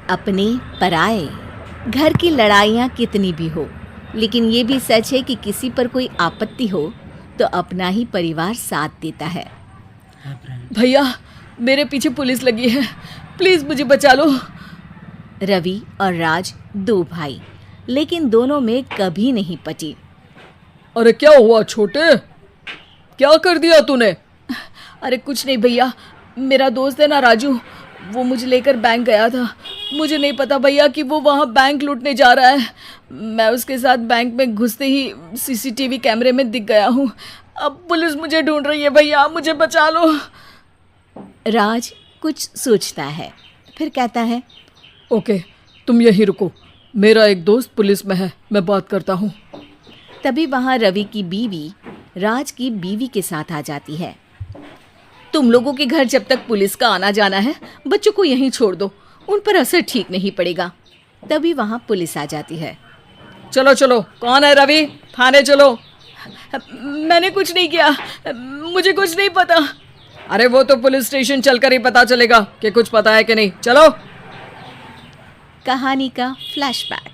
अपने पराए। घर की लड़ाइयाँ कितनी भी हो, लेकिन ये भी सच है कि किसी पर कोई आपत्ति हो तो अपना ही परिवार साथ देता है। भैया, मेरे पीछे पुलिस लगी है, प्लीज मुझे बचा लो। रवि और राज दो भाई, लेकिन दोनों में कभी नहीं पटी। अरे क्या हुआ छोटे, क्या कर दिया तूने? अरे कुछ नहीं भैया, मेरा दोस्त है ना राजू, वो मुझे लेकर बैंक गया था। मुझे नहीं पता भैया कि वो वहाँ बैंक लूटने जा रहा है। मैं उसके साथ बैंक में घुसते ही सीसीटीवी कैमरे में दिख गया हूँ। अब पुलिस मुझे ढूंढ रही है भैया, मुझे बचा लो। राज कुछ सोचता है, फिर कहता है, ओके, तुम यहीं रुको, मेरा एक दोस्त पुलिस में है, मैं बात करता हूँ। तभी वहाँ रवि की बीवी राज की बीवी के साथ आ जाती है। तुम लोगों के घर जब तक पुलिस का आना जाना है, बच्चों को यहीं छोड़ दो, उन पर असर ठीक नहीं पड़ेगा। तभी वहाँ पुलिस आ जाती है। चलो चलो, कौन है रवि, थाने चलो। मैंने कुछ नहीं किया, मुझे कुछ नहीं पता। अरे वो तो पुलिस स्टेशन चलकर ही पता चलेगा कि कुछ पता है कि नहीं, चलो। कहानी का फ्लैशबैक।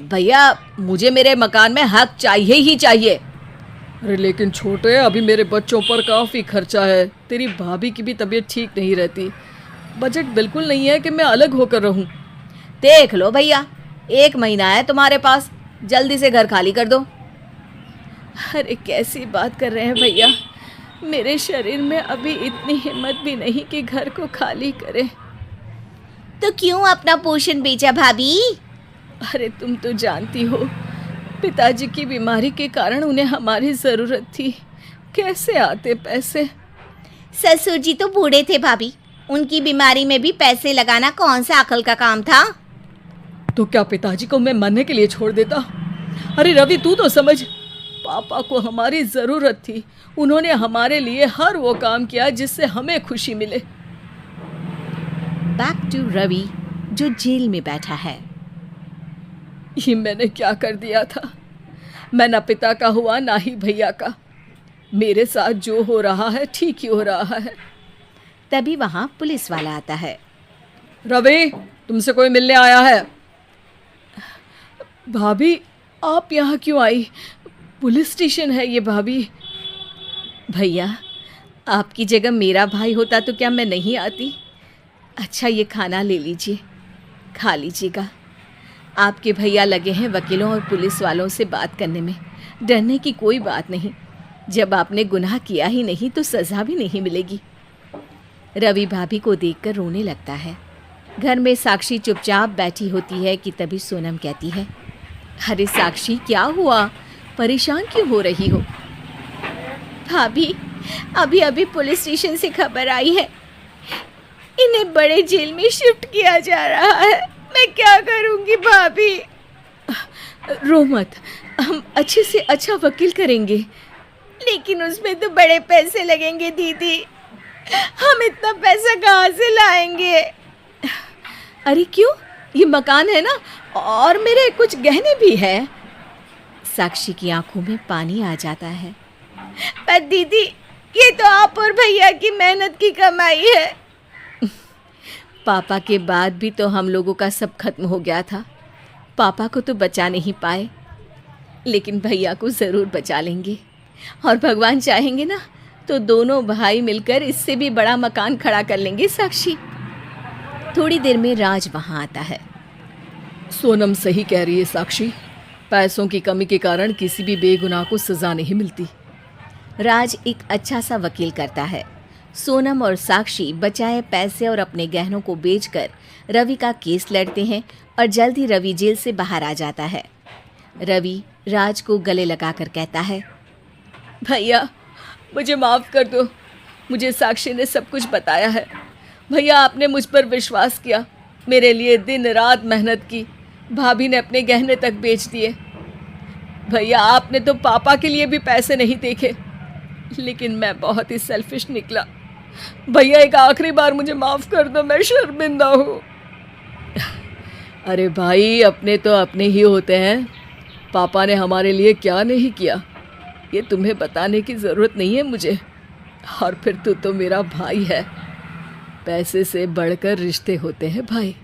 भैया, मुझे मेरे मकान में हक चाहिए ही चाहिए। अरे लेकिन छोटे, अभी मेरे बच्चों पर काफ़ी खर्चा है, तेरी भाभी की भी तबीयत ठीक नहीं रहती, बजट बिल्कुल नहीं है कि मैं अलग होकर रहूं। देख लो भैया, 1 महीना है तुम्हारे पास, जल्दी से घर खाली कर दो। अरे कैसी बात कर रहे हैं भैया, मेरे शरीर में अभी इतनी हिम्मत भी नहीं कि घर को खाली करें। तो क्यों अपना पोषण बेचा भाभी? अरे तुम तो जानती हो, पिताजी की बीमारी के कारण उन्हें हमारी ज़रूरत थी, कैसे आते पैसे। ससुर जी तो बूढ़े थे भाभी, उनकी बीमारी में भी पैसे लगाना कौन सा अकल का काम था। तो क्या पिताजी को मैं मरने के लिए छोड़ देता? अरे रवि, तू तो समझ, पापा को हमारी ज़रूरत थी, उन्होंने हमारे लिए हर वो काम किया जिससे हमें खुशी मिले। बैक टू रवि, जो जेल में बैठा है। ये मैंने क्या कर दिया था? मैं ना पिता का हुआ ना ही भैया का। मेरे साथ जो हो रहा है ठीक ही हो रहा है। तभी वहाँ पुलिस वाला आता है। रवि, तुमसे कोई मिलने आया है। भाभी, आप यहाँ क्यों आई? पुलिस स्टेशन है ये भाभी। भैया, आपकी जगह मेरा भाई होता तो क्या मैं नहीं आती? अच्छा, ये खाना ले लीजिए, खा लीजिएगा। आपके भैया लगे हैं वकीलों और पुलिस वालों से बात करने में, डरने की कोई बात नहीं। जब आपने गुनाह किया ही नहीं तो सज़ा भी नहीं मिलेगी। रवि भाभी को देखकर रोने लगता है। घर में साक्षी चुपचाप बैठी होती है कि तभी सोनम कहती है, अरे साक्षी, क्या हुआ, परेशान क्यों हो रही हो? भाभी, अभी अभी पुलिस स्टेशन से खबर आई है, इन्हें बड़े जेल में शिफ्ट किया जा रहा है। मैं क्या करूंगी भाभी? रो मत, हम अच्छे से अच्छा वकील करेंगे। लेकिन उसमें तो बड़े पैसे लगेंगे दीदी, हम इतना पैसा कहाँ से लाएंगे? अरे क्यों, ये मकान है ना, और मेरे कुछ गहने भी हैं। साक्षी की आंखों में पानी आ जाता है। पर दीदी, ये तो आप और भैया की मेहनत की कमाई है। पापा के बाद भी तो हम लोगों का सब खत्म हो गया था। पापा को तो बचा नहीं पाए, लेकिन भैया को ज़रूर बचा लेंगे, और भगवान चाहेंगे ना तो दोनों भाई मिलकर इससे भी बड़ा मकान खड़ा कर लेंगे। साक्षी। थोड़ी देर में राज वहाँ आता है। सोनम सही कह रही है साक्षी, पैसों की कमी के कारण किसी भी बेगुनाह को सज़ा नहीं मिलती। राज एक अच्छा सा वकील करता है। सोनम और साक्षी बचाए पैसे और अपने गहनों को बेचकर रवि का केस लड़ते हैं और जल्द ही रवि जेल से बाहर आ जाता है। रवि राज को गले लगाकर कहता है, भैया मुझे माफ़ कर दो, मुझे साक्षी ने सब कुछ बताया है। भैया, आपने मुझ पर विश्वास किया, मेरे लिए दिन रात मेहनत की, भाभी ने अपने गहने तक बेच दिए। भैया, आपने तो पापा के लिए भी पैसे नहीं देखे, लेकिन मैं बहुत ही सेल्फिश निकला। भैया, एक आखिरी बार मुझे माफ़ कर दो, मैं शर्मिंदा हूँ। अरे भाई, अपने तो अपने ही होते हैं, पापा ने हमारे लिए क्या नहीं किया ये तुम्हें बताने की ज़रूरत नहीं है मुझे, और फिर तू तो मेरा भाई है। पैसे से बढ़कर रिश्ते होते हैं भाई।